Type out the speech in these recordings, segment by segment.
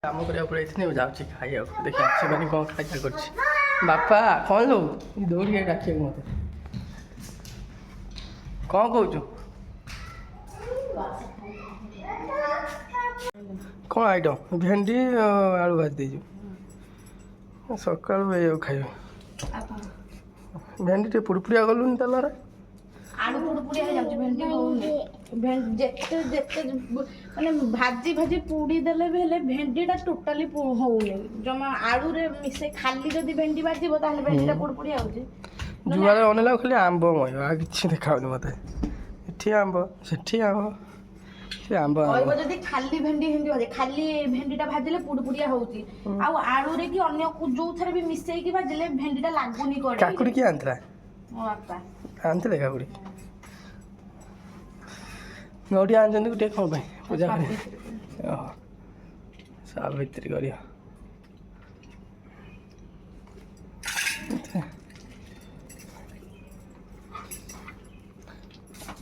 କାମ କରିବାକୁ ପଳେଇଥିଲି ଯାଉଛି ଖାଇବାକୁ ଦେଖିବା ସେମାନେ କ'ଣ ଖାଇବା କରୁଛି ବାପା କ'ଣ ଲୋ ଦୌଡ଼ିକି ଡାକିବାକୁ ମୋତେ କ'ଣ କହୁଛୁ କ'ଣ ଆଇଟମ୍ ଭେଣ୍ଡି ଆଳୁ ଭାଜି ଦେଇଛୁ ସକାଳୁ ଏଇଆକୁ ଖାଇବା ଭେଣ୍ଡି ଟିକେ ପୁଡ଼ପୁଡ଼ିଆ ଗଲୁନି ତେଲରେ ଆଳୁ ପୁଡ଼ପୁଡ଼ିଆ ହେଇଯାଉଛି ଭେଣ୍ଡି ହଉନି ଯେତେ ଯେତେ ମାନେ ଭାଜି ଭାଜି ପୁଡ଼ି ଦେଲେ ବି ହେଲେ ଭେଣ୍ଡିଟା ଟୋଟାଲି ହଉନି ଜମା ଆଳୁରେ ମିଶେଇ ଖାଲି ଯଦି ଭେଣ୍ଡି ଭାଜିବ ତାହେଲେ ଭେଣ୍ଡିଟା ପୁଡ଼ପୁଡ଼ିଆ ହଉଛି ଯୁଆଡ଼େ ଅନେଇଲା ଖାଲି ଆମ୍ବମୟ ଆଉ କିଛି ଦେଖାଉନି ମୋତେ ଏଠି ଆମ୍ବ ସେଠି ଆମ୍ବ ସେ ଆମ୍ବ କହିବ ଯଦି ଖାଲି ଭେଣ୍ଡି ଭାଜେ ଖାଲି ଭେଣ୍ଡିଟା ଭାଜିଲେ ପୁଡ଼ପୁଡ଼ିଆ ହଉଛି ଆଉ ଆଳୁରେ କି ଅନ୍ୟ ଯୋଉଥିରେ ବି ମିଶେଇକି ଭାଜିଲେ ଭେଣ୍ଡିଟା ଲାଗୁନି କଡ଼େଇରେ। କାକୁଡ଼ି କିଏ ଆଣିଥିଲା ମୋ ବାପା ଆଣିଥିଲେ କାକୁଡ଼ି ନଡ଼ିଆ ଆଣିଛନ୍ତି ଗୋଟେ କ'ଣ ପାଇଁ ପୂଜା କରି ଓହୋ ସାବିତ୍ରୀ କରିବା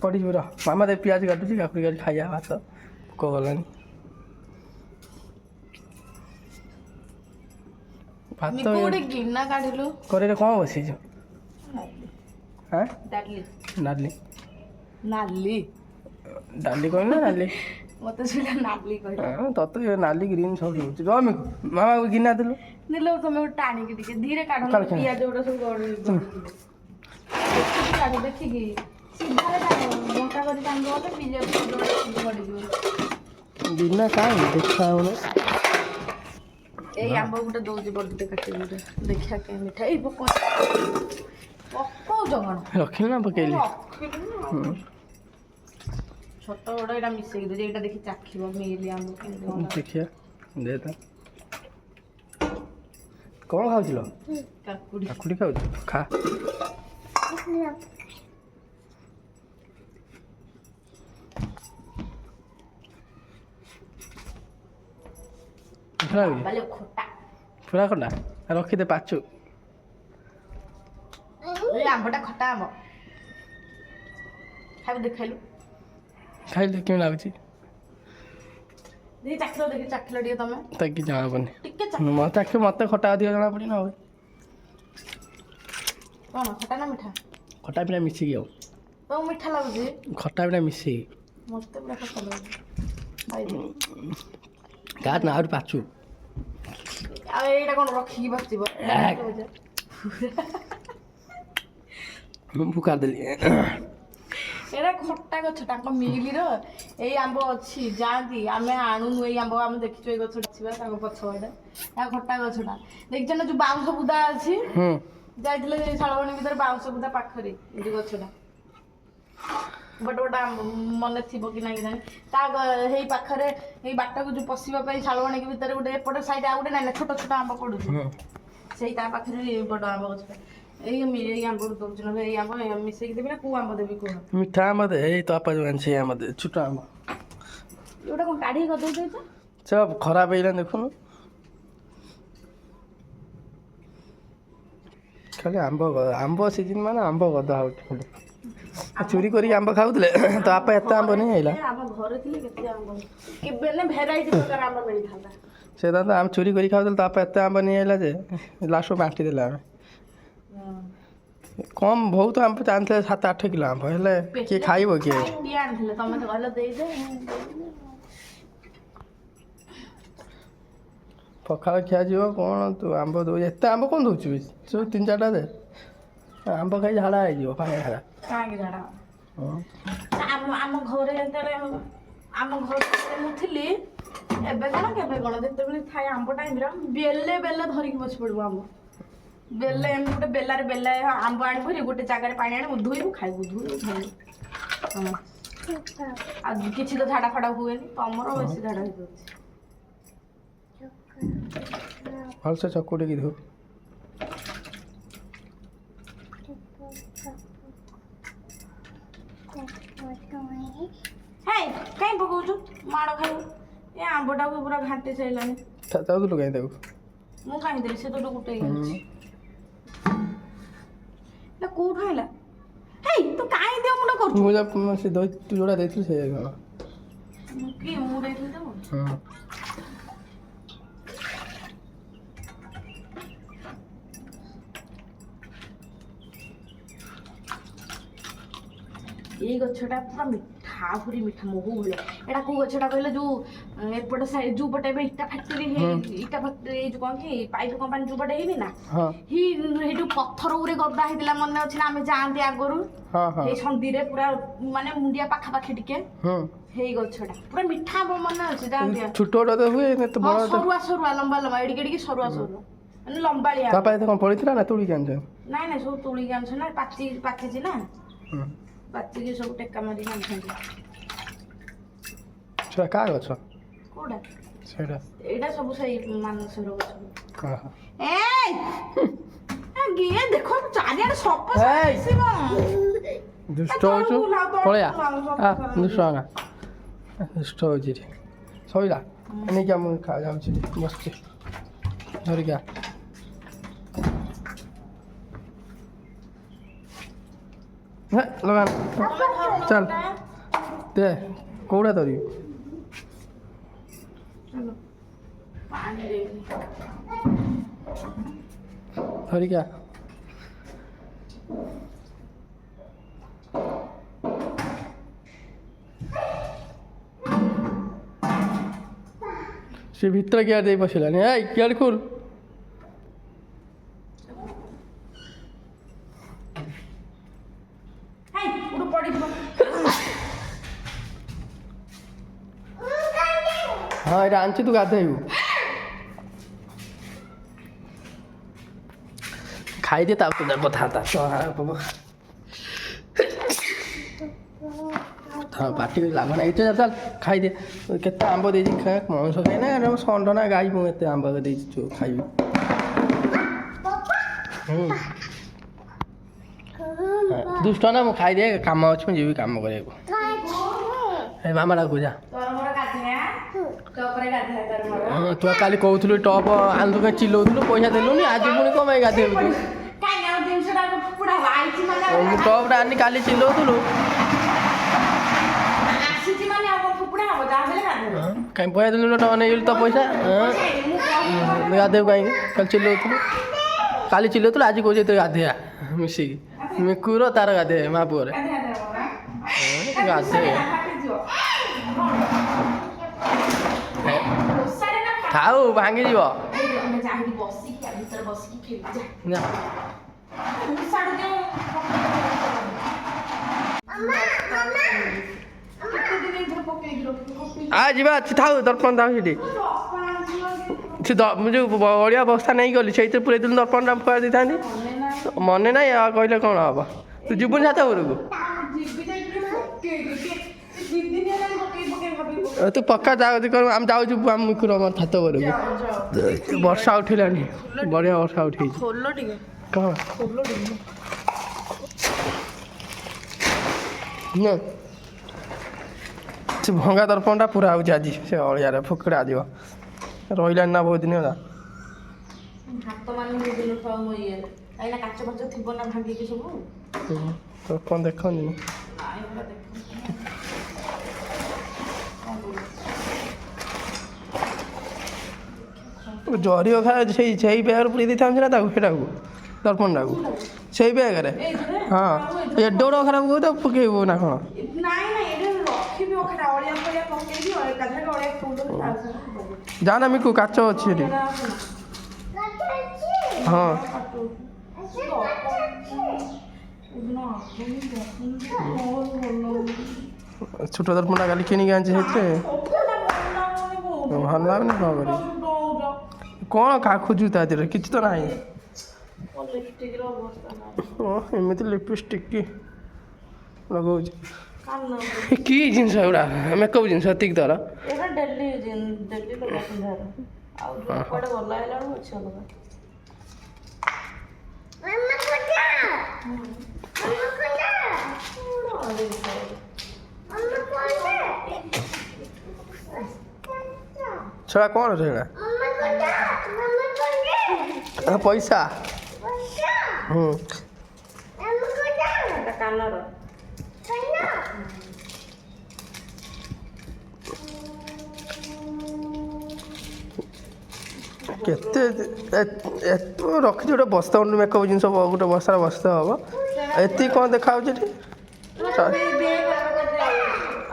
ପଡ଼ିଯିବ ର ମାମା ଦେବ ପିଆଜ କାଟୁଛି କାକୁଡ଼ି କାଟି ଖାଇବା ଭାତ ଭୋକ ଗଲାଣି ଭାତ ଗିନା କାଢିଲୁ କରେଇରେ କ'ଣ ବସେଇଛୁ ହଁ ଡାଲି ନାଲି ନାଲି ଡାଲି କହିଲୁ ନା ନାଲି ମତେ ସେଇଟା ନାଲି କହିଲା ତତେ ନାଲି ଗ୍ରୀନ୍ ସବୁ ରହୁଛି ରମିକୁ ମାମା ଗିନା ଦେଲୁ ନେଲେ ତମେ ଗୋଟେ ଟାଣିକି ଟିକେ ଧୀରେ କାଢ ପିଆଜ ଗୁଡା ସବୁ ଦେଖିକି କାଢ ଦେଖିକି ସିଧାରେ କାଢ ବଙ୍କା କରି ଟାଣିବ ବୋଲେ ପିଆଜ ଗଡ଼ିଯିବ ଗିନା କାହିଁ ଦେଖା ହଉନି ଏଇ ଆମ୍ବ ଗୋଟେ ଦଉଛି ବଡଟେ କାଟିକି ଗୋଟେ ଦେଖିବା କେଁ ମିଠା ଏଇ ପକଉଛ କ'ଣ ରଖିଲି ନା ପକେଇଲି ଛୋଟ ବଡ଼ ଏଇଟା ମିଶେଇକି ଦେଉଛି ଏଇଟା ଦେଖି ଚାଖିବ ମିଲି ଆମ୍ବ ଦେଖିବା ଦେ ତ କ'ଣ ଖାଉଥିଲ କାକୁଡ଼ି କାକୁଡ଼ି ଖାଉଛୁ ଖା ଖଟା ପୁରା ଖଟା ରଖିଦେ ପାଚୁ ଏଇ ଆମ୍ବଟା ଖଟା ଆମ୍ବ ଖାଇବୁ ଦେଖାଇଲୁ ଖାଇଲେ କେମିତି ଲାଗୁଛି ଦେଖି ଚାଖିଲ ଦେଖି ଚାଖିଲ ଟିକେ ତମେ ତା କିଛି ଜଣାପଡ଼ୁନି ଟିକେ ମୋତେ ଖଟା ଅଧିକ ଜଣାପଡ଼ି ନା ହୁଏ କ'ଣ ଖଟା ନା ମିଠା ଖଟା ପିଠା ମିଶିକି ଆଉ ତମକୁ ମିଠା ଲାଗୁଛି ଖଟା ପିଠା ମିଶିକି ମତେ ପୁରା ଖଟା ଲାଗୁଛି କାହା ନା ଆହୁରି ପାଚୁ ଆଉ ଏଇଟା କ'ଣ ରଖିକି ବସିବ ମୁଁ କାଟିଦେଲି ଏଇଟା ଖଟା ଗଛ ତାଙ୍କ ମିଲିର ଏଇ ଆମ୍ବ ଅଛି ଯାଆନ୍ତି ଆମେ ଆଣୁନୁ ଏଇ ଆମ୍ବ ଆମେ ଦେଖିଛୁ ଏଇ ଗଛ ଅଛି ତାଙ୍କ ପଛ ଏଇଟା ତା ଖଟା ଗଛଟା ଦେଖିଛ ନା ଯୋଉ ବାଉଁଶ ବୁଦା ଅଛି ଯାଇଥିଲେ ଶାଳବଣୀ ଭିତରେ ବାଉଁଶ ବୁଦା ପାଖରେ ଏଇ ଯୋଉ ଗଛଟା ବଟ ବଟ ମନେ ଥିବ କି ନାହିଁ ଜାଣି ତା ହେଇ ପାଖରେ ଏଇ ବାଟକୁ ଯୋଉ ପଶିବା ପାଇଁ ଶାଳବଣୀ ଭିତରେ ଗୋଟେ ଏପଟ ସାଇଡ୍ ଆଉ ଗୋଟେ ନାଇଁ ନା ଛୋଟ ଛୋଟ ଆମ୍ବ ପଡୁଛି ସେଇ ତା ପାଖରେ ବଡ଼ ଆମ୍ବ ଗଛଟା ଏଇ ଆମ୍ବ ଦଉଛି ନହେଲେ ଏଇ ଆମ୍ବ ମିଶେଇକି ଦେବି ନା କୋଉ ଆମ୍ବ ଦେବି କୁହ ମିଠା ଆମ୍ବ ଦେ ଏଇ ତ ବାପା ଯୋଉ ଆଣିଛି ଆମ୍ବ ଦେ ଛୋଟ ଆମ୍ବ ଯୋଉଟା କ'ଣ କାଢ଼ିକି କରିଦେଇଛ ସେ ଖରାପ ହେଇଗଲାଣି ଦେଖୁନୁ ଖାଲି ଆମ୍ବ ସିଜିନ୍ ମାନେ ଆମ୍ବ ଗଦା ହଉଛି ଖାଲି ଚୁରି କରିକି ଆମ୍ବ ଖାଉଥିଲେ ତ ବାପା ଏତେ ଆମ୍ବ ନେଇ ଆଇଲା ଆମ ଘରେ ଥିଲେ କେତେ ଆମ୍ବ କେବେ ନା ଭେରାଇଟି ପ୍ରକାର ଆମ୍ବ ମିଳିଥାନ୍ତା ସେ ତ ଆମେ ଚୁରି କରି ଖାଉଥିଲେ ତା ବାପା ଏତେ ଆମ୍ବ ନେଇ ଆଇଲା ଯେ ଲାଷ୍ଟକୁ ବାଣ୍ଟି ଦେଲେ ଆମେ କମ୍ ବହୁତ ଆମ୍ବ ଆଣିଥିଲେ 7-8 କିଲୋ ଆମ୍ବ ହେଲେ କିଏ ଖାଇବ କିଏ ଆଣିଥିଲେ ତମେ ତ କହିଲ ଦେଇଦେ ପଖାଳ ଖିଆଯିବ କ'ଣ ତୁ ଆମ୍ବ ଦେଉଛୁ ଏତେ ଆମ୍ବ କ'ଣ ଦେଉଛୁ ସବୁ 3-4ଟା ଦେ ଆମ୍ବ ଖାଇ ଝାଡ଼ା ହେଇଯିବ ପାଣି ଝାଡ଼ା କାହିଁକି ଝାଡ଼ା ଆମ ଘରେ ଯେତେବେଳେ ଆମ ଘରେ ମୁଁ ଥିଲି ଏବେ କ'ଣ କେବେ କ'ଣ ଯେତେବେଳେ ଥାଏ ଆମ୍ବ ଟାଇମ୍ରେ ବେଲେ ବେଲେ ଧରିକି ବସି ପଡ଼ିବୁ ଆମ୍ବ ବେଲେ ଏମିତି ଗୋଟେ ବେଲାରେ ଆମ୍ବ ଆଣିବୁ ଗୋଟେ ଜାଗାରେ ପାଣି ଆଣିବୁ ଧୋଇବୁ ଖାଇବୁ ଖାଇବୁ ଆଉ କିଛି ତ ଝାଡ଼ା ଫାଡ଼ା ହୁଏନି ତମର ବେଶୀ ଝାଡ଼ା ହେଇଯାଉଛି ଭଲସେ ଚକୁଟିକି ଧୋ କାଇଁ ପକଉଛୁ ମାଡ଼ ଖାଇବୁ ଏ ଆମ୍ବଟାକୁ ପୁରା ଘାଣ୍ଟି ସାରିଲାଣି ତାକୁ କାହିଁ ତାକୁ ମୁଁ କାହିଁ ଦେଲି ସେ ତ ଗୋଟେ ହେଇଯାଉଛି କୋଉଠୁ ଆଇଲା ହେଇ ତୁ କାହିଁ ଦେହ ମୁଣ୍ଡ କରୁଛୁ ମୁଁ ସେ ତୁ ଯୋଉଟା ଦେଇଥିଲୁ ସେଇଆ କ'ଣ କି ମୁଁ ଦେଇଥିଲି ତାକୁ ଏଇ ଗଛଟା ପୁରା ମିଠା ପୁରୀ ମିଠା ମହୁ ଭଳିଆ। ଏଇଟା କୋଉ ଗଛଟା କହିଲେ ଯୋଉ ଏପଟେ ସାଇଡ୍ ଯୋଉ ପଟେ ଏବେ ଇଟା ଫ୍ୟାକ୍ଟ୍ରି ଇଟା ଫ୍ୟାକ୍ଟ୍ରି ଏଇ ଯୋଉ କଣ କି ପାଇପ୍ କମ୍ପାନୀ ଯୋଉ ପଟେ ହେଇନି ନା ସେଇ ଯୋଉ ପଥର ଉପରେ ଗଦା ହେଇଥିଲା ମନେ ଅଛି ନା ଆମେ ଯାଆନ୍ତି ଆଗରୁ ଏଇ ସନ୍ଧିରେ ପୁରା ମାନେ ମୁଣ୍ଡିଆ ପାଖାପାଖି ଟିକେ ହେଇ ଗଛଟା ପୁରା ମିଠା ଆମ୍ବ ମନେ ଅଛି ଯାଆନ୍ତି ଛୋଟ ଛୋଟ ହୁଏ ସରୁଆ ସରୁଆ ଲମ୍ବା ଲମ୍ବା ଏଡ଼ିକି ଏଡ଼ିକି ସରୁଆ ସରୁଆ ମାନେ ଲମ୍ବାଳିଆ। ବାପା ଏତେ କଣ ପଡିଥିଲା ନା ତୁଳିକି ଆଣିଛ? ନାଇଁ ନାଇଁ ସବୁ ତୁଳିକି ଆଣିଛ ନା ପାଚିଛି ନା ପାଚିକି ସବୁ ଟେକା ମାରିକି ଆଣିଛନ୍ତି। ସେଟା କାହା ଗଛ? କୋଉଟା? ସେଇଟା ଏଇଟା ସବୁ ସେଇ ମାନସର ଗଛ। ଗିଏ ଦେଖ ଚାରିଆଡେ ସପ ଆସିବ। ଦୁଷ୍ଟ ହଉଛୁ ପଳେୟା ଦୁଷ୍ଟ ହନା ଦୁଷ୍ଟ ହଉଛି ରେ ଶୋଇଲା ନେଇକି ଆମ ଯାଉଛି ବସିଛି ଧରିକି ଲଗା ଚାଲ ଦେ କୋଉଟା ଧରିବି ଧରିକି ସେ ଭିତରେ କିଆଡ଼େ ଦେଇ ବସିଲାନି ଏଇ କିଆଡ଼େ ଖୋଲ ହଁ ଏଇଟା ଆଣିଛି ତୁ ଗାଧେଇବୁ ଖାଇଦେ ତାପରେ କଥାବାର୍ତ୍ତା ପାଟି ଲାଭ ନାହିଁ ଏଇଟା ଚାଲ ଖାଇଦେ କେତେ ଆମ୍ବ ଦେଇଛି ମଣିଷ ଖାଇନା ଷଣ୍ଢ ନା ଗାଈ ମୁଁ ଏତେ ଆମ୍ବ ଦେଇଛି ତୁ ଖାଇବି ଦୁଷ୍ଟ ନା ମୁଁ ଖାଇଦିଏ କାମ ଅଛି ମୁଁ ଯିବି କାମ କରିବାକୁ ଏ ମାମା ଡାକୁ ଯା ତୁ କାଲି କହୁଥିଲୁ ଟପ୍ ଆଣିଲୁ କାଇଁ ଚିଲଉଥିଲୁ ପଇସା ଦେଲୁନି ଆଜି ପୁଣି କ'ଣ ପାଇଁ ଗାଧେଇବୁ ତୁ ମୁଁ ଟପ୍ଟା ଆଣି କାଲି ଚିଲଉଥିଲୁ କାଇଁ ପଇସା ଦେଲୁନି ଟପ୍ ନେଇଗଲୁ ତ ପଇସା ଗାଧେଇବୁ କାହିଁକି କାଲି ଚିଲଉଥିଲୁ ଆଜି କହୁଛି ତୁ ଗାଧେଇବା ମିଶିକି ମିକୁର ତାର ଗାଧେଇବେ ମା ପୁଅରେ ଗାଧେଇବେ ଥାଉ ଭାଙ୍ଗିଯିବ ଯିବା ଥାଉ ଦର୍ପଣ ଥାଉ ସେଠି ସେ ଯେଉଁ ଅଳିଆ ବସ୍ତା ନେଇକି ଗଲି ସେଇଥିରେ ପୁରେଇ ଦେଲୁ ଦର୍ପଣଟା ଫୁଆଇ ଦେଇଥାନ୍ତି ମନେ ନାହିଁ ଆଉ କହିଲେ କ'ଣ ହବ ତୁ ଯିବୁନି ଛାତ ଉପରକୁ ତୁ ପକ୍କା ଯାଉଛି ଆମେ ଯାଉଛୁ ଆମ ମିକୁର ଆମର ଛାତ ଉପରକୁ ବର୍ଷା ଉଠିଲାଣି ବଢ଼ିଆ ବର୍ଷା ଉଠେଇଛି କ'ଣ ସେ ଭଙ୍ଗା ଦର୍ପଣଟା ପୁରା ହେଉଛି ଆଜି ସେ ଅଳିଆରେ ଫୋକଡ଼ା ଯିବ ରହିଲାନି ନା ବହୁତ ଦିନ ହେଲା ଦର୍ପଣ ଦେଖନି ଜରି ଅଖା ସେଇ ବ୍ୟାଗରେ ପୁରେଇ ଦେଇଥାନ୍ତି ନା ତାକୁ ସେଇଟାକୁ ଦର୍ପଣଟାକୁ ସେଇ ବ୍ୟାଗରେ ହଁ ଏଡ଼େ ବଡ଼ ଖରାପ କହୁ ତାକୁ ପକେଇବୁ ନା କ'ଣ ଯା ନା ମିକୁ କାଚ ଅଛି ଏଠି ହଁ ଛୋଟ ଦର୍ପଣଟା କାଲି କିଣିକି ଆଣିଛି ସେଥିରେ ଭଲ ଲାଗୁନି କ'ଣ କରିବି କ'ଣ ଖୋଜୁ ତା ଦେହରେ କିଛି ତ ନାହିଁ ଏମିତି ଲିପଷ୍ଟିକ୍ କି ଲଗାଉଛି କି ଜିନିଷ ଏଗୁଡ଼ା ମେକଅପ୍ ଜିନିଷ ଏତିକି ତର ଛଡ଼ା କ'ଣ ସେଇଟା ପଇସା କାନର କେତେ ରଖିଛି ଗୋଟେ ବସ୍ତା ମେକଅପ୍ ଜିନିଷ ଗୋଟେ ବସ୍ତାରେ ବସ୍ତା ହେବ ଏତିକି କ'ଣ ଦେଖାହେଉଛି ଏଠି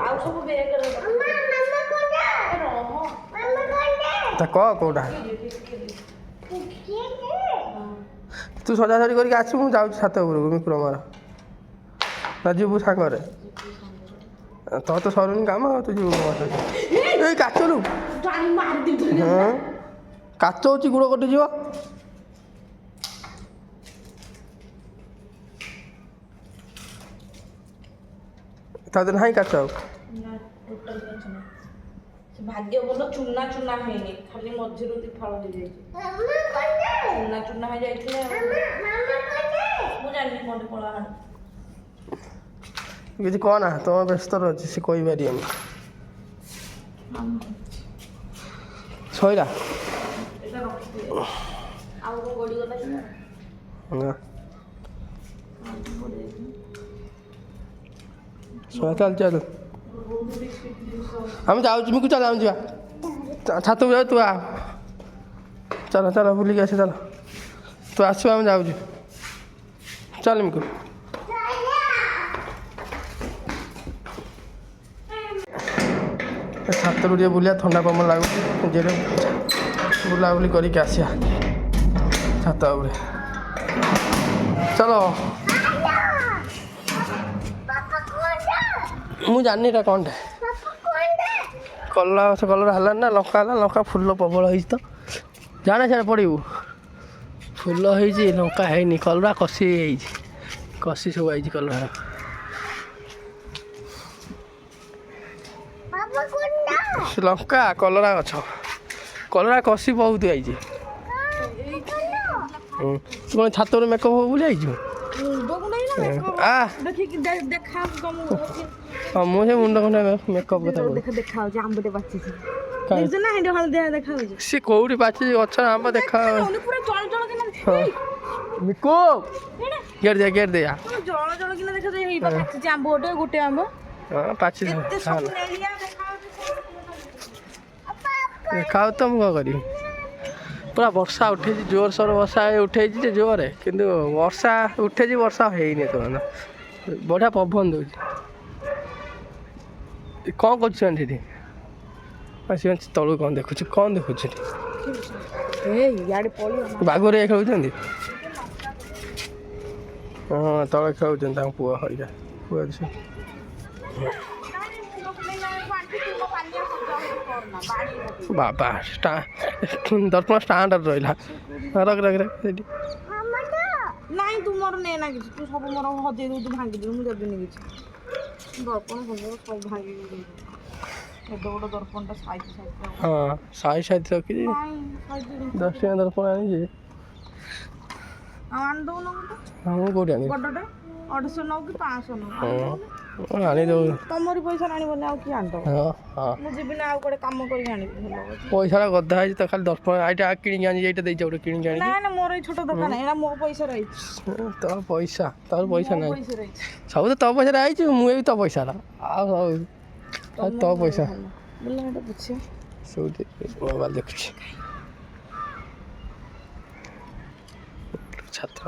ଆଉ ସବୁ ବେଗରେ ତା କହ କୋଉଟା ତୁ ସଜାସଜି କରିକି ଆସିବୁ ମୁଁ ଯାଉଛି ଛାତ ଉପରକୁ ବିକ୍ରମର ନା ଯିବୁ ସାଙ୍ଗରେ ତୋର ତ ସରୁନି କାମ ତୁ ଯିବୁ ଏଇ କାଚରୁ ହଁ କାଚ ହେଉଛି ଗୋଡ଼ କଟିଯିବ ତା ଦେହରେ ନାହିଁ କାଚ ଆଉ ଭାଗ୍ୟ ଭଲ ଚୁନା ଚୁନା ହେଇନି ଖାଲି ମଝିରୁ ଦି ଫାଳ ହେଇଯାଇଛି ଚୁନା ଚୁନା ହେଇଯାଇଥିଲେ ମୁଁ ଜାଣିନି କୋଉଠି କଳା ହାଡ଼ କିଛି କହନା ତମ ବ୍ୟସ୍ତରେ ଅଛି ସେ କହିପାରିବନି ସଇଲା ଏଇଟା ରଖିଦିଏ ଆଉ କଣ ଗଡ଼ିଗଲା କି ନା ଚାଲ ଚାଲ ଆମେ ଯାଉଛୁ ମିକୁ ଚାଲ ଆମେ ଯିବା ଛାତକୁ ଯାଉ ତୁ ଆ ଚାଲ ଚାଲ ବୁଲିକି ଆସି ଚାଲ ତୁ ଆସିବୁ ଆମେ ଯାଉଛୁ ଚାଲ ମିକୁ ଛାତରୁ ଟିକେ ବୁଲିବା ଥଣ୍ଡା ପବନ ଲାଗୁଛି ଯେରେ ବୁଲାବୁଲି କରିକି ଆସିବା ଛାତ ଉପରେ ଚାଲ ମୁଁ ଜାଣିନି ଏଇଟା କ'ଣଟା କଲରା ଗଛ କଲରା ହେଲାନି ନା ଲଙ୍କା ହେଲା ଲଙ୍କା ଫୁଲ ପ୍ରବଳ ହେଇଛି ତ ଜାଣେ ସିଆଡ଼େ ପଡ଼ିବୁ ଫୁଲ ହେଇଛି ଲଙ୍କା ହେଇନି କଲରା କଷି ହେଇଯାଇଛି କଷି ସବୁ ହେଇଛି କଲରା ଲଙ୍କା କଲରା ଗଛ କଲରା କଷି ବହୁତ ହେଇଛି ତୁ କ'ଣ ଛାତରେ ମେକଅପ୍ ହବ ବୋଲି ଆଇଛୁ ହଁ ମୁଁ ସେ ମୁଣ୍ଡ ଖଣ୍ଡେ ମେକଅପ୍ କଥା ଦେଖାଯାଉଛି ଆମ୍ବଟେ ପାଚିଛି ନା ହେଣ୍ଡ ହଳଦିଆ ଦେଖାଯାଉଛି ସେ କୋଉଠି ପାଚିଛି ଗଛର ଆମ୍ବ ଦେଖା ପୁରା ଜଳ ଜଳ କିନା ମିକୁ ଗେଟ୍ ଦେ ଜଳ ଜଳ କିନା ଦେଖାଯାଉଛି ଏଇ ପାଚିଛି ଆମ୍ବ ଗୋଟେ ଆମ୍ବ ହଁ ପାଚିଛି ଦେଖାଉ ତ ମୁଁ କ'ଣ କରିବି ପୁରା ବର୍ଷା ଉଠେଇଛି ଜୋରସୋର ବର୍ଷା ଉଠେଇଛି ଯେ ଜୋରରେ କିନ୍ତୁ ବର୍ଷା ଉଠେଇଛି ବର୍ଷା ହେଇନି ଏତେବେଳେ ବଢ଼ିଆ ପବନ ଦେଉଛି କ'ଣ କରୁଛୁ ସେଠି ଆସିବ ତଳକୁ କ'ଣ ଦେଖୁଛୁ ସେଠି ବାଘରେ ଖେଳୁଛନ୍ତି ହଁ ତଳେ ଖେଳୁଛନ୍ତି ତାଙ୍କ ପୁଅ ହରିକା ପୁଅ ଅଛି ବାବା ଦର୍ପଣ ଷ୍ଟାଣ୍ଡ ରହିଲା ସେଠି ନାଇଁ ତୁ ମୋର ନେ ନା କିଛି ତୁ ସବୁ ମୋର ହଜେଇ ଦଉଛୁ ଭାଙ୍ଗି ଦେବୁ ମୁଁ ଦେବିନି କିଛି ଦର୍ପଣ ସବୁ ଭାଙ୍ଗି ଏତେ ବଡ଼ ଦର୍ପଣଟା ହଁ ସାଇଜ୍ ରଖିଛି 10 ଟଙ୍କା ଦର୍ପଣ ଆଣିଛି ଆଉ ଆଣି ଦେଉନ ହଁ ମୁଁ କେଉଁଠି ଆଣିବି ବଡ଼ଟା 800 ନଉ କି 500 ନଉ ଆଣିଦେବୁ ତମରି ପଇସା ଆଣିବନି ଆଉ କିଏ ଆଣିଦେବ ହଁ ହଁ ମୁଁ ଯିବିନି ଆଉ ଗୋଟେ କାମ କରିକି ଆଣିବି ପଇସାଟା ଗଦା ହେଇଛି ତ ଖାଲି ଦର୍ପଣ ଏଇଟା କିଣିକି ଆଣିଛି ଏଇଟା ଦେଇଛ ଗୋଟେ କିଣିକି ଆଣିଛି ନା ନା ମୋର ଏଇ ଛୋଟ ଦୋକାନ ଏଇଟା ମୋ ପଇସା ରହିଛି ତୋର ପଇସା ନାହିଁ ପଇସା ରହିଛି ସବୁ ତ ତୋ ପଇସାରେ ଆଇଛି ମୁଁ ବି ତୋ ପଇସାଟା ଆଉ ତୋ ପଇସା ସବୁଠି ମୋବାଇଲ ଦେଖୁଛି ଛାତ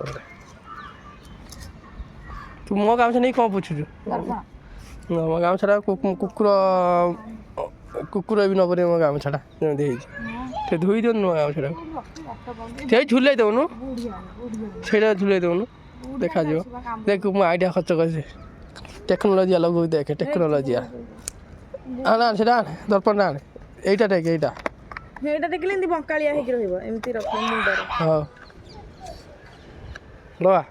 ତୁ ମୋ ଗାମୁଛା ନେଇ କ'ଣ ପୁଛୁଛୁ ମୋ ଗାମୁଛାଟା କୁକୁର ବି ନେବନି ମୋ ଗାମୁଛାଟା ଯେମିତି ହେଇଛି ସେ ଧୋଇ ଦେଉନୁ ମୋ ଗାମୁଛାଟାକୁ ସେଇ ଝୁଲେଇ ଦେଉନୁ ସେଇଟା ଝୁଲେଇ ଦେଉନୁ ଦେଖାଯିବ ଦେଖ ମୁଁ ଆଇଡ଼ିଆ ଖର୍ଚ୍ଚ କରିଛି ଟେକ୍ନୋଲୋଜିଆ ଲଗାଉ ଦେଖେ ଟେକ୍ନୋଲୋଜିଆ ଆଣେ ସେଟା ଆଣେ ଦର୍ପଣଟା ଆଣେ ଏଇଟା ଟେକ୍ ଏଇଟା ଦେଖିଲେ ଏମିତି ବଙ୍କାଳିଆ ହେଇକି ରହିବ ଏମିତି ରଖ ମୁଣ୍ଡରେ ହଉ ଲଗା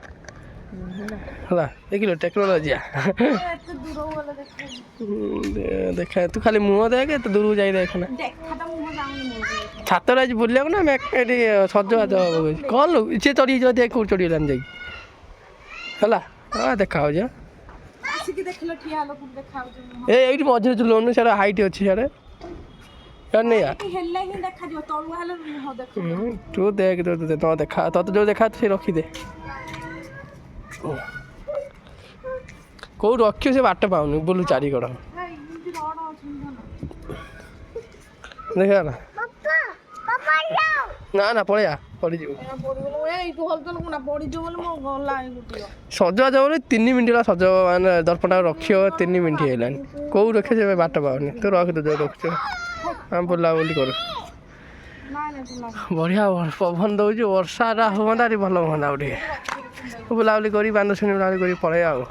ହେଲା ଦେଖିଲୁ ଟେକ୍ନୋଲୋଜିଆ ଦେଖା ତୁ ଖାଲି ମୁହଁ ଦେଖେ ତୁ ଦୂରକୁ ଯାଇ ଦେଖ ନା ଛାତରେ ଆଜି ବୁଲିବାକୁ ନା ଏଠି ସଜବାଜ ହବ କ'ଣ ସିଏ ଚଢ଼ିଯିବ ଦେଖ କେଉଁଠି ଚଢ଼ିଗଲାନି ଯାଇକି ହେଲା ହଁ ଦେଖାହେଉଛି ଏଇଠି ମଝିରେ ଚୁଲଉନୁ ସିଆଡ଼େ ହାଇଟ୍ ଅଛି ସିଆଡ଼େ ନେଇଆ ତୁ ଦେଖ ଦେଖା ତତେ ଯେଉଁ ଦେଖା ସେ ରଖିଦେ କେଉଁଠି ରଖିବ ସେ ବାଟ ପାଉନି ବୁଲୁ ଚାରିକଡ଼ ଦେଖ ନା ପଳେଇଆ ପଡ଼ିଯିବୁ। ତୁ ହଲଚଲ କୁନା ପଡ଼ିଯିବ ବୋଲି ମୋ ଗଲା ସଜବାଜ ବୋଲି 3 ମିନିଟ୍ ହେଲା ସଜ ମାନେ ଦର୍ପଣଟାକୁ ରଖିବ 3 ମିନିଟ୍ ହେଇଗଲାଣି କେଉଁ ରଖେ ସେ ବାଟ ପାଉନି ତୁ ରଖିଦେ ଯୋଉ ରଖୁଛୁ ଆମେ ବୁଲାବୁଲି କରୁ ବଢ଼ିଆ ପବନ ଦେଉଛି ବର୍ଷାଟା ହୁଅନ୍ତା ଆରି ଭଲ ହୁଅନ୍ତା ଆଉ ଟିକେ ବୁଲାବୁଲି କରି ବାନ୍ଧ ଶୁଣି ବୁଲାବୁଲି କରି ପଳେଇବା ଆଉ।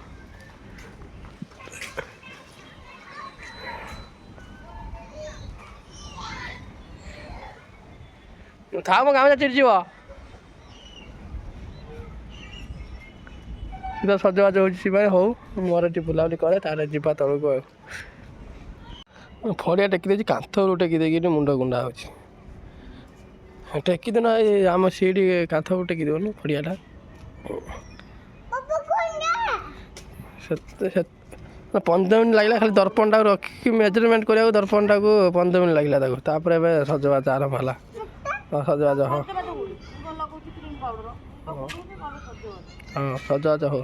ଥାଉ ମୋ ଗାମୁଛା ଚିରିଯିବ ସଜବାଜ ହେଉଛି ସିଏ ହଉ ମୋର ଏଠି ବୁଲାବୁଲି କରେ ତାହେଲେ ଯିବା ତଳକୁ ଆଉ। ଫଡ଼ିଆ ଟେକି ଦେଇଛି କାନ୍ଥରୁ ଟେକି ଦେଇକି ମୁଣ୍ଡ ଗୁଣ୍ଡା ହେଉଛି ଟେକି ଦେନ ଏଇ ଆମ ସିଡ଼ି କାନ୍ଥକୁ ଟେକି ଦେବନି ଫଡ଼ିଆଟା 15 ମିନିଟ୍ ଲାଗିଲା ଖାଲି ଦର୍ପଣଟାକୁ ରଖିକି ମେଜରମେଣ୍ଟ କରିବାକୁ ଦର୍ପଣଟାକୁ 15 ମିନିଟ୍ ଲାଗିଲା ତାକୁ ତାପରେ ଏବେ ସଜବାଜ ଆରମ୍ଭ ହେଲା ସଜବାଜ ହଁ ହଁ ସଜବାଜ ହଉ।